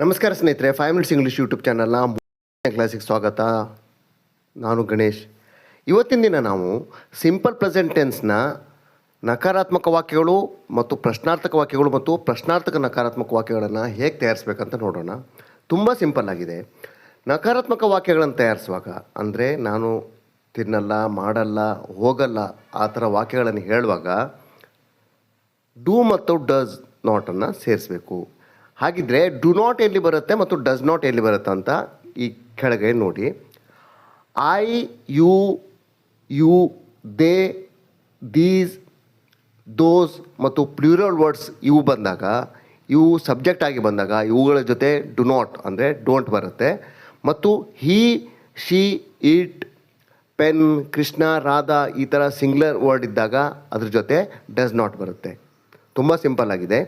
ನಮಸ್ಕಾರ ಸ್ನೇಹಿತರೆ, 5 minutes English YouTube ಚಾನಲ್ನ ಕ್ಲಾಸಿಗೆ ಸ್ವಾಗತ. ನಾನು ಗಣೇಶ್. ಇವತ್ತಿನ ದಿನ ನಾವು ಸಿಂಪಲ್ ಪ್ರೆಸೆಂಟ್ ಟೆನ್ಸ್ನ ನಕಾರಾತ್ಮಕ ವಾಕ್ಯಗಳು ಮತ್ತು ಪ್ರಶ್ನಾರ್ಥಕ ವಾಕ್ಯಗಳು ಮತ್ತು ಪ್ರಶ್ನಾರ್ಥಕ ನಕಾರಾತ್ಮಕ ವಾಕ್ಯಗಳನ್ನು ಹೇಗೆ ತಯಾರಿಸ್ಬೇಕಂತ ನೋಡೋಣ. ತುಂಬ ಸಿಂಪಲ್ ಆಗಿದೆ. ನಕಾರಾತ್ಮಕ ವಾಕ್ಯಗಳನ್ನು ತಯಾರಿಸುವಾಗ ಅಂದರೆ ನಾನು ತಿನ್ನಲ್ಲ, ಮಾಡಲ್ಲ, ಹೋಗಲ್ಲ ಆ ಥರ ವಾಕ್ಯಗಳನ್ನು ಹೇಳುವಾಗ ಡೂ ಮತ್ತು ಡಸ್ ನಾಟನ್ನು ಸೇರಿಸಬೇಕು. ಹಾಗಿದ್ರೆ ಡು ನಾಟ್ ಎಲ್ಲಿ ಬರುತ್ತೆ ಮತ್ತು ಡಸ್ ನಾಟ್ ಎಲ್ಲಿ ಬರುತ್ತೆ ಅಂತ ಈ ಕೆಳಗೆ ನೋಡಿ. ಐ, ಯು, ದೇ, ದೀಸ್, ದೋಸ್ ಮತ್ತು ಪ್ಲೂರಲ್ ವರ್ಡ್ಸ್ ಇವು ಬಂದಾಗ, ಇವು ಸಬ್ಜೆಕ್ಟ್ ಆಗಿ ಬಂದಾಗ ಇವುಗಳ ಜೊತೆ ಡು ನಾಟ್ ಅಂದರೆ ಡೋಂಟ್ ಬರುತ್ತೆ. ಮತ್ತು he, she, it, pen, Krishna, Radha ಈ ಥರ ಸಿಂಗ್ಯುಲರ್ ವರ್ಡ್ ಇದ್ದಾಗ ಅದ್ರ ಜೊತೆ ಡಸ್ ನಾಟ್ ಬರುತ್ತೆ. ತುಂಬ ಸಿಂಪಲ್ ಆಗಿದೆ.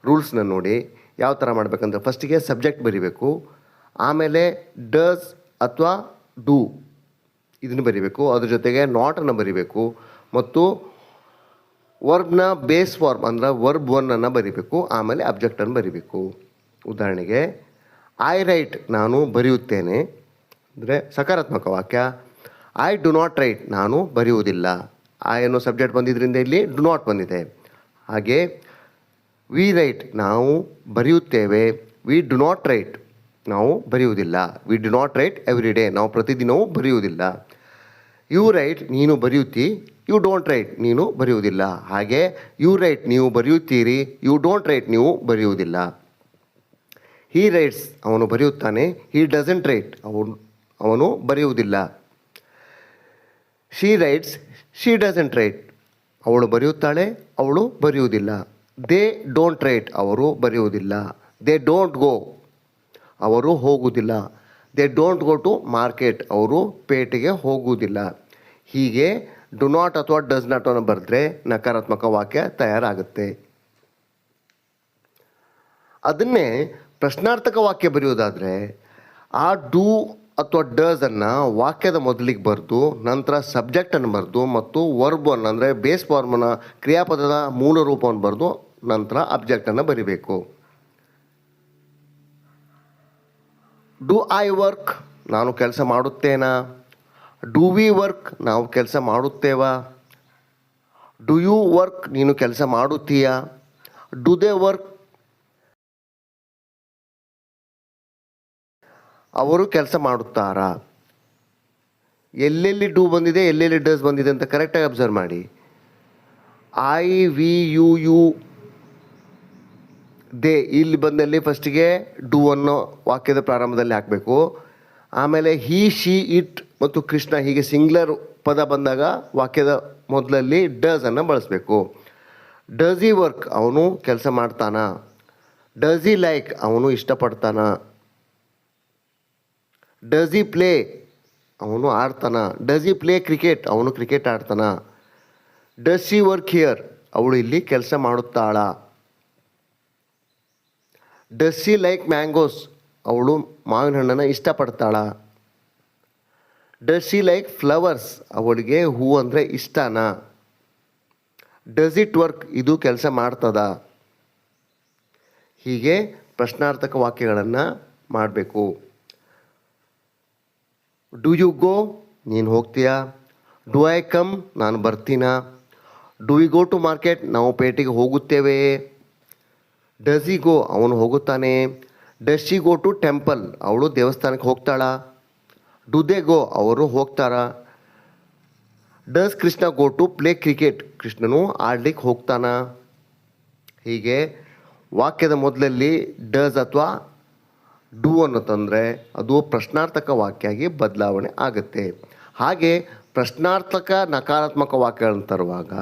ರೂಲ್ಸ್ನ ನೋಡಿ ಯಾವ ಥರ ಮಾಡಬೇಕಂದ್ರೆ ಫಸ್ಟಿಗೆ ಸಬ್ಜೆಕ್ಟ್ ಬರೀಬೇಕು, ಆಮೇಲೆ ಡಸ್ ಅಥವಾ ಡೂ ಇದನ್ನು ಬರೀಬೇಕು, ಅದ್ರ ಜೊತೆಗೆ ನಾಟನ್ನು ಬರೀಬೇಕು ಮತ್ತು ವರ್ಬ್ನ ಬೇಸ್ ಫಾರ್ಮ್ ಅಂದರೆ ವರ್ಬ್ ಒನ್ನನ್ನು ಬರೀಬೇಕು, ಆಮೇಲೆ ಅಬ್ಜೆಕ್ಟನ್ನು ಬರೀಬೇಕು. ಉದಾಹರಣೆಗೆ ಐ ರೈಟ್ ನಾನು ಬರೆಯುತ್ತೇನೆ ಅಂದರೆ ಸಕಾರಾತ್ಮಕ ವಾಕ್ಯ. ಐ ಡು ನಾಟ್ ರೈಟ್ ನಾನು ಬರೆಯುವುದಿಲ್ಲ. ಐ ಅನ್ನೋ ಸಬ್ಜೆಕ್ಟ್ ಬಂದಿದ್ದರಿಂದ ಇಲ್ಲಿ ಡು ನಾಟ್ ಬಂದಿದೆ. ಹಾಗೆ ವಿ ರೈಟ್ ನಾವು ಬರೆಯುತ್ತೇವೆ, ವಿ ಡು ನಾಟ್ ರೈಟ್ ನಾವು ಬರೆಯುವುದಿಲ್ಲ. We do not right every day ನಾವು ಪ್ರತಿದಿನವೂ ಬರೆಯುವುದಿಲ್ಲ. ಯು ರೈಟ್ ನೀನು ಬರೆಯುತ್ತಿ, ಯು ಡೋಂಟ್ ರೈಟ್ ನೀನು ಬರೆಯುವುದಿಲ್ಲ. ಹಾಗೆ ಯು ರೈಟ್ ನೀವು ಬರೆಯುತ್ತೀರಿ, ಯು ಡೋಂಟ್ ರೈಟ್ ನೀವು ಬರೆಯುವುದಿಲ್ಲ. ಹೀ ರೈಟ್ಸ್ ಅವನು ಬರೆಯುತ್ತಾನೆ, ಹೀ ಡಸಂಟ್ ರೈಟ್ ಅವನು ಬರೆಯುವುದಿಲ್ಲ. She writes, she doesn't right ಅವಳು ಬರೆಯುತ್ತಾಳೆ, ಅವಳು ಬರೆಯುವುದಿಲ್ಲ. ದೇ ಡೋಂಟ್ ರೈಟ್ ಅವರು ಬರೆಯುವುದಿಲ್ಲ. ದೇ ಡೋಂಟ್ ಗೋ ಅವರು ಹೋಗುವುದಿಲ್ಲ. They don't go to market ಅವರು ಪೇಟೆಗೆ ಹೋಗುವುದಿಲ್ಲ. ಹೀಗೆ ಡು ನಾಟ್ ಅಥವಾ ಡಸ್ ನಾಟ್ ಅನ್ನು ಬರೆದ್ರೆ ನಕಾರಾತ್ಮಕ ವಾಕ್ಯ ತಯಾರಾಗುತ್ತೆ. ಅದನ್ನೇ ಪ್ರಶ್ನಾರ್ಥಕ ವಾಕ್ಯ ಬರೆಯೋದಾದರೆ ಆ ಡೂ ಅಥವಾ ಡಸನ್ನು ವಾಕ್ಯದ ಮೊದಲಿಗೆ ಬರೆದು ನಂತರ ಸಬ್ಜೆಕ್ಟನ್ನು ಬರೆದು ಮತ್ತು ವರ್ಬನ್ನು ಅಂದರೆ ಬೇಸ್ ಫಾರ್ಮನ್ನು ಕ್ರಿಯಾಪದದ ಮೂಲ ರೂಪವನ್ನು ಬರೆದು ನಂತರ ಅಬ್ಜೆಕ್ಟನ್ನು ಬರಿಬೇಕು. ಡು ಐ ವರ್ಕ್ ನಾನು ಕೆಲಸ ಮಾಡುತ್ತೇನಾ? ಡು ವಿ ವರ್ಕ್ ನಾವು ಕೆಲಸ ಮಾಡುತ್ತೇವಾ? ಡು ಯು ವರ್ಕ್ ನೀನು ಕೆಲಸ ಮಾಡುತ್ತೀಯಾ? ಡು ದೇ ವರ್ಕ್ ಅವರು ಕೆಲಸ ಮಾಡುತ್ತಾರಾ? ಎಲ್ಲೆಲ್ಲಿ ಡೂ ಬಂದಿದೆ, ಎಲ್ಲೆಲ್ಲಿ ಡಸ್ ಬಂದಿದೆ ಅಂತ ಕರೆಕ್ಟಾಗಿ ಅಬ್ಸರ್ವ್ ಮಾಡಿ. ಐ, ವಿ, ಯು, ದೇ ಇಲ್ಲಿ ಬಂದಲ್ಲಿ ಫಸ್ಟಿಗೆ ಡೂ ಅನ್ನೋ ವಾಕ್ಯದ ಪ್ರಾರಂಭದಲ್ಲಿ ಹಾಕಬೇಕು. ಆಮೇಲೆ ಹೀ, ಶಿ, ಇಟ್ ಮತ್ತು ಕೃಷ್ಣ ಹೀಗೆ ಸಿಂಗ್ಯುಲರ್ ಪದ ಬಂದಾಗ ವಾಕ್ಯದ ಮೊದಲಲ್ಲಿ ಡಸ್ ಅನ್ನು ಬಳಸಬೇಕು. ಡಸ್ ಈ ವರ್ಕ್ ಅವನು ಕೆಲಸ ಮಾಡ್ತಾನ? ಡಸ್ ಈ ಲೈಕ್ ಅವನು ಇಷ್ಟಪಡ್ತಾನ? ಡಸ್ ಈ ಪ್ಲೇ ಅವನು ಆಡ್ತಾನ? ಡಸ್ ಈ ಪ್ಲೇ ಕ್ರಿಕೆಟ್ ಅವನು ಕ್ರಿಕೆಟ್ ಆಡ್ತಾನ? ಡಸ್ ಶಿ ವರ್ಕ್ ಹಿಯರ್ ಅವಳು ಇಲ್ಲಿ ಕೆಲಸ ಮಾಡುತ್ತಾಳ? ಡಸ್ ಶಿ ಲೈಕ್ ಮ್ಯಾಂಗೋಸ್ ಅವಳು ಮಾವಿನ ಹಣ್ಣನ್ನು ಇಷ್ಟಪಡ್ತಾಳ? ಡಸ್ ಶಿ ಲೈಕ್ ಫ್ಲವರ್ಸ್ ಅವಳಿಗೆ ಹೂ ಅಂದರೆ ಇಷ್ಟನಾ? ಡಸ್ ಇಟ್ ವರ್ಕ್ ಇದು ಕೆಲಸ ಮಾಡ್ತದ? ಹೀಗೆ ಪ್ರಶ್ನಾರ್ಥಕ ವಾಕ್ಯಗಳನ್ನು ಮಾಡಬೇಕು. ಡು ಯು ಗೋ ನೀನು ಹೋಗ್ತೀಯಾ? ಡು ಐ ಕಮ್ ನಾನು ಬರ್ತೀನಾ? Do we go to market ನಾವು ಪೇಟೆಗೆ ಹೋಗುತ್ತೇವೆಯೇ? ಡಸ್ ಈ ಗೋ ಅವನು ಹೋಗುತ್ತಾನೆ? Does she go to temple ಅವಳು ದೇವಸ್ಥಾನಕ್ಕೆ ಹೋಗ್ತಾಳಾ? ಡು ದೇ ಗೋ ಅವರು ಹೋಗ್ತಾರಾ? Does Krishna go to play cricket ಕೃಷ್ಣನು ಆಡ್ಲಿಕ್ಕೆ ಹೋಗ್ತಾನ? ಹೀಗೆ ವಾಕ್ಯದ ಮೊದಲಲ್ಲಿ ಡಸ್ ಅಥವಾ ಡೂ ಅನ್ನೋ ತಂದರೆ ಅದು ಪ್ರಶ್ನಾರ್ಥಕ ವಾಕ್ಯ ಆಗಿ ಬದಲಾವಣೆ ಆಗುತ್ತೆ. ಹಾಗೆ ಪ್ರಶ್ನಾರ್ಥಕ ನಕಾರಾತ್ಮಕ ವಾಕ್ಯಗಳನ್ನು ತರುವಾಗ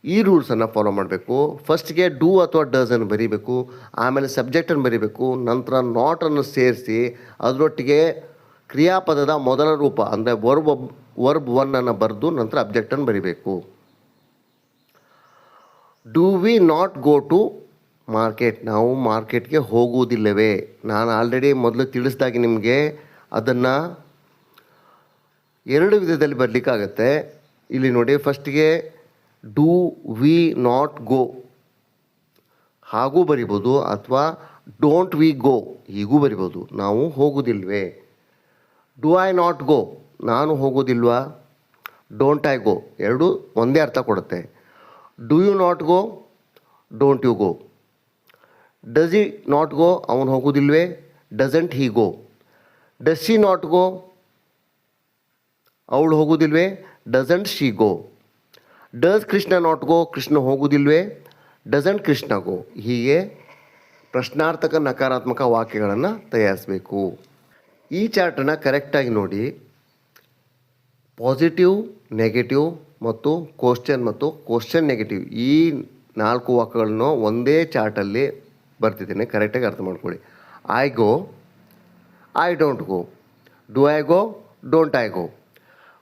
ಈ ರೂಲ್ಸನ್ನು ಫಾಲೋ ಮಾಡಬೇಕು. ಫಸ್ಟ್ಗೆ ಡೂ ಅಥವಾ ಡಸನ್ನು ಬರೀಬೇಕು, ಆಮೇಲೆ ಸಬ್ಜೆಕ್ಟನ್ನು ಬರೀಬೇಕು, ನಂತರ ನಾಟನ್ನು ಸೇರಿಸಿ ಅದರೊಟ್ಟಿಗೆ ಕ್ರಿಯಾಪದದ ಮೊದಲ ರೂಪ ಅಂದರೆ ವರ್ಬ್ ಒನ್ನನ್ನು ಬರೆದು ನಂತರ ಅಬ್ಜೆಕ್ಟನ್ನು ಬರೀಬೇಕು. Do we not go to market ನಾವು ಮಾರ್ಕೆಟ್ಗೆ ಹೋಗುವುದಿಲ್ಲವೇ? ನಾನು ಆಲ್ರೆಡಿ ಮೊದಲು ತಿಳಿಸಿದಾಗೆ ನಿಮಗೆ ಅದನ್ನು ಎರಡು ವಿಧದಲ್ಲಿ ಬರಲಿಕ್ಕಾಗತ್ತೆ. ಇಲ್ಲಿ ನೋಡಿ, ಫಸ್ಟಿಗೆ ಡೂ ವಿ ನಾಟ್ ಗೋ ಹಾಗೂ ಬರಿಬೋದು, ಅಥವಾ ಡೋಂಟ್ ವಿ ಗೋ ಹೀಗೂ ಬರಿಬೋದು. ನಾವು ಹೋಗುವುದಿಲ್ವೇ. ಡು ಐ ನಾಟ್ ಗೋ ನಾನು ಹೋಗೋದಿಲ್ವಾ. ಡೋಂಟ್ ಐ ಗೋ ಎರಡೂ ಒಂದೇ ಅರ್ಥ ಕೊಡುತ್ತೆ. Do you not go don't you go. Does he not go ಅವನು ಹೋಗೋದಿಲ್ವೇ. Doesn't he go. Does she not go ಅವಳು ಹೋಗೋದಿಲ್ವೇ. Doesn't she go. Does Krishna not go Krishna ಹೋಗೋದಿಲ್ವೇ. Doesn't Krishna go. ಹೀಗೆ ಪ್ರಶ್ನಾರ್ಥಕ ನಕಾರಾತ್ಮಕ ವಾಕ್ಯಗಳನ್ನು ತಯಾರಿಸಬೇಕು. ಈ ಚಾರ್ಟನ್ನು ಕರೆಕ್ಟಾಗಿ ನೋಡಿ. ಪಾಸಿಟಿವ್, ನೆಗೆಟಿವ್ ಮತ್ತು ಕ್ವಶನ್ ನೆಗೆಟಿವ್ ಈ 4 ವಾಕ್ಯಗಳನ್ನು ಒಂದೇ ಚಾರ್ಟಲ್ಲಿ ಬರ್ತಿದ್ದೇನೆ. ಕರೆಕ್ಟಾಗಿ ಅರ್ಥ ಮಾಡ್ಕೊಳ್ಳಿ. I go, I don't go. Do I go, don't I go.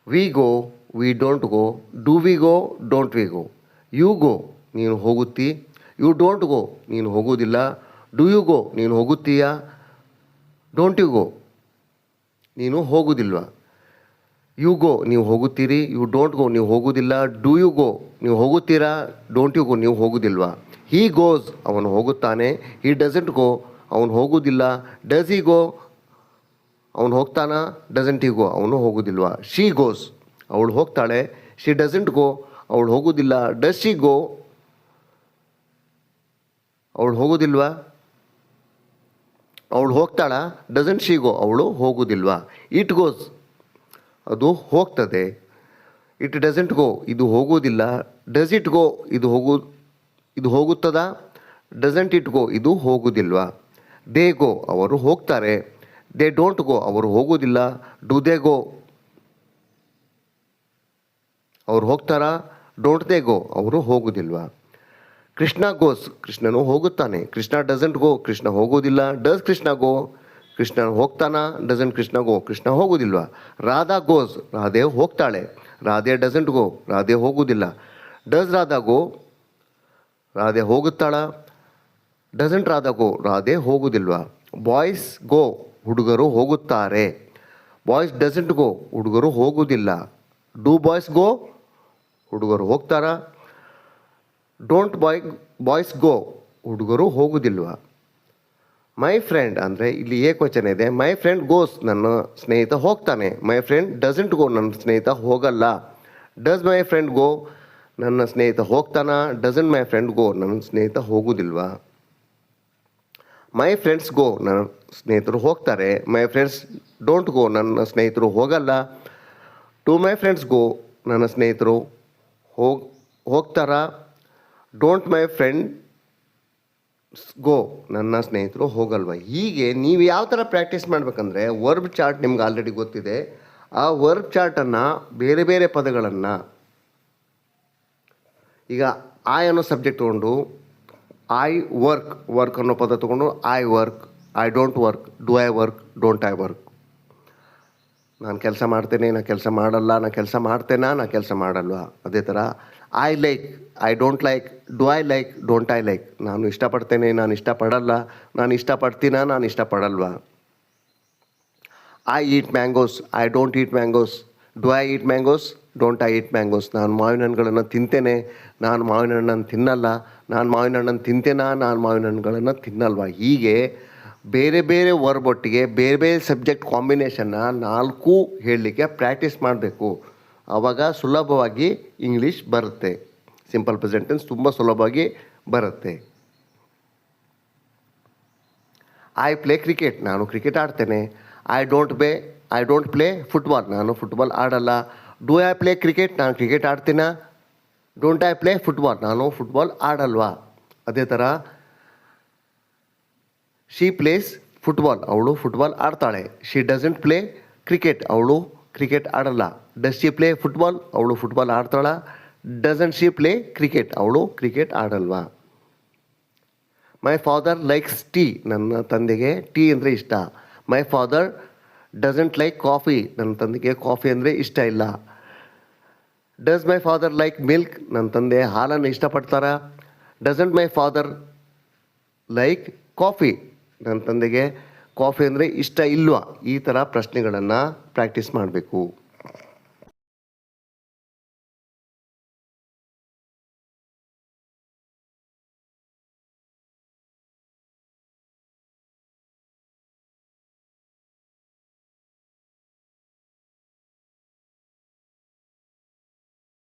We go, we don't go. Do we go, don't we go. You go ನೀನು ಹೋಗುತ್ತಿ. ಯು ಡೋಂಟ್ ಗೋ ನೀನು ಹೋಗುವುದಿಲ್ಲ. ಡು ಯು ಗೋ ನೀನು ಹೋಗುತ್ತೀಯಾ. ಡೋಂಟ್ ಯು ಗೋ ನೀನು ಹೋಗುವುದಿಲ್ವಾ. You go ನೀವು ಹೋಗುತ್ತೀರಿ. You don't go ನೀವು ಹೋಗುವುದಿಲ್ಲ. ಡು ಯು ಗೋ ನೀವು ಹೋಗುತ್ತೀರಾ. ಡೋಂಟ್ ಯು ಗೋ ನೀವು ಹೋಗುವುದಿಲ್ವಾ. ಹೀ ಗೋಸ್ ಅವನು ಹೋಗುತ್ತಾನೆ. ಹಿ ಡಸಂಟ್ ಗೋ ಅವನು ಹೋಗುವುದಿಲ್ಲ. ಡಸ್ ಹಿ ಗೋ ಅವನು ಹೋಗ್ತಾನಾ. ಡಸಂಟ್ ಹಿ ಗೋ ಅವನು ಹೋಗುವುದಿಲ್ವಾ. ಶಿ ಗೋಸ್ ಅವಳು ಹೋಗ್ತಾಳೆ. ಶಿ ಡಸಂಟ್ ಗೋ ಅವಳು ಹೋಗುವುದಿಲ್ಲ. ಡಸ್ ಶಿ ಗೋ ಅವಳು ಹೋಗುವುದಿಲ್ವಾ. ಅವಳು ಹೋಗ್ತಾಳಾ. ಡಸಂಟ್ ಶಿ ಗೋ ಅವಳು ಹೋಗುವುದಿಲ್ವಾ. ಇಟ್ ಗೋಸ್ ಅದು ಹೋಗ್ತದೆ. ಇಟ್ ಡಸಂಟ್ ಗೋ ಇದು ಹೋಗುವುದಿಲ್ಲ. ಡಸ್ ಇಟ್ ಗೋ ಇದು ಹೋಗುತ್ತದಾ. ಡಸಂಟ್ ಇಟ್ ಗೋ ಇದು ಹೋಗುವುದಿಲ್ವಾ. ದೇ ಗೋ ಅವರು ಹೋಗ್ತಾರೆ. ದೇ ಡೋಂಟ್ ಗೋ ಅವರು ಹೋಗುವುದಿಲ್ಲ. ಡು ದೇ ಗೋ ಅವರು ಹೋಗ್ತಾರಾ. ಡೋಂಟ್ ದೇ ಗೋ ಅವರು ಹೋಗುವುದಿಲ್ವಾ. ಕೃಷ್ಣ ಗೋಸ್ ಕೃಷ್ಣನು ಹೋಗುತ್ತಾನೆ. ಕೃಷ್ಣ ಡಸಂಟ್ ಗೋ ಕೃಷ್ಣ ಹೋಗುವುದಿಲ್ಲ. ಡಸ್ ಕೃಷ್ಣ ಗೋ ಕೃಷ್ಣ ಹೋಗ್ತಾನಾ. ಡಸಂಟ್ ಕೃಷ್ಣ ಗೋ ಕೃಷ್ಣ ಹೋಗುವುದಿಲ್ವಾ. ರಾಧಾ ಗೋಸ್ ರಾಧೆ ಹೋಗ್ತಾಳೆ. ರಾಧೆ ಡಸಂಟ್ ಗೋ ರಾಧೆ ಹೋಗುವುದಿಲ್ಲ. ಡಸ್ ರಾಧಾ ಗೋ ರಾಧೆ ಹೋಗುತ್ತಾಳಾ. ಡಸಂಟ್ ರಾಧಾ ಗೋ ರಾಧೆ ಹೋಗುವುದಿಲ್ವಾ. ಬಾಯ್ಸ್ ಗೋ ಹುಡುಗರು ಹೋಗುತ್ತಾರೆ. ಬಾಯ್ಸ್ ಡಸಂಟ್ ಗೋ ಹುಡುಗರು ಹೋಗುವುದಿಲ್ಲ. ಡೂ ಬಾಯ್ಸ್ ಗೋ ಹುಡುಗರು ಹೋಗ್ತಾರಾ. ಡೋಂಟ್ ಬಾಯ್ಸ್ ಗೋ ಹುಡುಗರು ಹೋಗುವುದಿಲ್ವಾ. ಮೈ ಫ್ರೆಂಡ್ ಅಂದರೆ ಇಲ್ಲಿ ಏಕವಚನ ಇದೆ. ಮೈ ಫ್ರೆಂಡ್ ಗೋಸ್ ನನ್ನ ಸ್ನೇಹಿತ ಹೋಗ್ತಾನೆ. ಮೈ ಫ್ರೆಂಡ್ ಡಸಂಟ್ ಗೋ ನನ್ನ ಸ್ನೇಹಿತ ಹೋಗಲ್ಲ. ಡಸ್ ಮೈ ಫ್ರೆಂಡ್ ಗೋ ನನ್ನ ಸ್ನೇಹಿತ ಹೋಗ್ತಾನಾ. ಡಸಂಟ್ ಮೈ ಫ್ರೆಂಡ್ ಗೋ ನನ್ನ ಸ್ನೇಹಿತ ಹೋಗುವುದಿಲ್ವಾ. ಮೈ ಫ್ರೆಂಡ್ಸ್ ಗೋ ನನ್ನ ಸ್ನೇಹಿತರು ಹೋಗ್ತಾರೆ. ಮೈ ಫ್ರೆಂಡ್ಸ್ ಡೋಂಟ್ ಗೋ ನನ್ನ ಸ್ನೇಹಿತರು ಹೋಗಲ್ಲ. ಟು ಮೈ ಫ್ರೆಂಡ್ಸ್ ಗೋ ನನ್ನ ಸ್ನೇಹಿತರು ಹೋಗ್ತಾರಾ. ಡೋಂಟ್ ಮೈ ಫ್ರೆಂಡ್ಸ್ ಗೋ ನನ್ನ ಸ್ನೇಹಿತರು ಹೋಗಲ್ವ. ಹೀಗೆ ನೀವು ಯಾವ ಥರ ಪ್ರಾಕ್ಟೀಸ್ ಮಾಡಬೇಕಂದ್ರೆ ವರ್ಬ್ ಚಾರ್ಟ್ ನಿಮ್ಗೆ ಆಲ್ರೆಡಿ ಗೊತ್ತಿದೆ. ಆ ವರ್ಬ್ ಚಾರ್ಟನ್ನು ಬೇರೆ ಬೇರೆ ಪದಗಳನ್ನು ಈಗ ಐ ಅನ್ನೋ ಸಬ್ಜೆಕ್ಟ್ ತೊಗೊಂಡು ಐ ವರ್ಕ್ ಅನ್ನೋ ಪದ ತೊಗೊಂಡು I work, I don't work, do I work, don't I work. ನಾನು ಕೆಲಸ ಮಾಡ್ತೇನೆ, ನಾನು ಕೆಲಸ ಮಾಡಲ್ಲ, ನಾನು ಕೆಲಸ ಮಾಡ್ತೇನಾ, ನಾನು ಕೆಲಸ ಮಾಡಲ್ವಾ. ಅದೇ ಥರ I like, I don't like, do I like, don't I like. ನಾನು ಇಷ್ಟಪಡ್ತೇನೆ, ನಾನು ಇಷ್ಟಪಡಲ್ಲ, ನಾನು ಇಷ್ಟಪಡ್ತೀನಾ, ನಾನು ಇಷ್ಟಪಡಲ್ವಾ. I eat mangoes, I don't eat mangoes, do I eat mangoes, don't I eat mangoes. ನಾನು ಮಾವಿನ ಹಣ್ಣುಗಳನ್ನು ತಿಂತೇನೆ, ನಾನು ಮಾವಿನ ಹಣ್ಣನ್ನು ತಿನ್ನಲ್ಲ, ನಾನು ಮಾವಿನ ಹಣ್ಣನ್ನು ತಿಂತೇನಾ, ನಾನು ಮಾವಿನ ಹಣ್ಣುಗಳನ್ನು ತಿನ್ನಲ್ವಾ. ಹೀಗೆ ಬೇರೆ ಬೇರೆ ವರ್ಬ್ ಒಟ್ಟಿಗೆ ಬೇರೆ ಬೇರೆ ಸಬ್ಜೆಕ್ಟ್ ಕಾಂಬಿನೇಷನ್ನ 4 ಹೇಳಲಿಕ್ಕೆ ಪ್ರಾಕ್ಟೀಸ್ ಮಾಡಬೇಕು. ಆವಾಗ ಸುಲಭವಾಗಿ ಇಂಗ್ಲೀಷ್ ಬರುತ್ತೆ. ಸಿಂಪಲ್ ಪ್ರೆಸೆಂಟ್ ಟೆನ್ಸ್ ತುಂಬ ಸುಲಭವಾಗಿ ಬರುತ್ತೆ. ಐ ಪ್ಲೇ ಕ್ರಿಕೆಟ್, ನಾನು ಕ್ರಿಕೆಟ್ ಆಡ್ತೇನೆ. ಐ ಡೋಂಟ್ ಪ್ಲೇ ಫುಟ್ಬಾಲ್, ನಾನು ಫುಟ್ಬಾಲ್ ಆಡಲ್ಲ. ಡು ಐ ಪ್ಲೇ ಕ್ರಿಕೆಟ್, ನಾನು ಕ್ರಿಕೆಟ್ ಆಡ್ತೀನಾ. ಡೋಂಟ್ ಐ ಪ್ಲೇ ಫುಟ್ಬಾಲ್, ನಾನು ಫುಟ್ಬಾಲ್ ಆಡಲ್ವಾ. ಅದೇ ಥರ ಶಿ ಪ್ಲೇಸ್ ಫುಟ್ಬಾಲ್, ಅವಳು ಫುಟ್ಬಾಲ್ ಆಡ್ತಾಳೆ. ಶಿ ಡಸಂಟ್ ಪ್ಲೇ ಕ್ರಿಕೆಟ್, ಅವಳು ಕ್ರಿಕೆಟ್ ಆಡಲ್ಲ. ಡಸ್ ಶಿ ಪ್ಲೇ ಫುಟ್ಬಾಲ್, ಅವಳು ಫುಟ್ಬಾಲ್ ಆಡ್ತಾಳ. ಡಸಂಟ್ ಶಿ ಪ್ಲೇ ಕ್ರಿಕೆಟ್, ಅವಳು ಕ್ರಿಕೆಟ್ ಆಡಲ್ವಾ. ಮೈ ಫಾದರ್ ಲೈಕ್ಸ್ ಟೀ, ನನ್ನ ತಂದೆಗೆ ಟೀ ಅಂದರೆ ಇಷ್ಟ. My father doesn't like coffee, ನನ್ನ ತಂದೆಗೆ ಕಾಫಿ ಅಂದರೆ ಇಷ್ಟ ಇಲ್ಲ. Does my father like milk, ನನ್ನ ತಂದೆ ಹಾಲನ್ನು ಇಷ್ಟಪಡ್ತಾರಾ. Doesn't my father like coffee, ನನ್ನ ತಂದೆಗೆ ಕಾಫಿ ಅಂದರೆ ಇಷ್ಟ ಇಲ್ವಾ. ಈ ಥರ ಪ್ರಶ್ನೆಗಳನ್ನು ಪ್ರಾಕ್ಟೀಸ್ ಮಾಡಬೇಕು.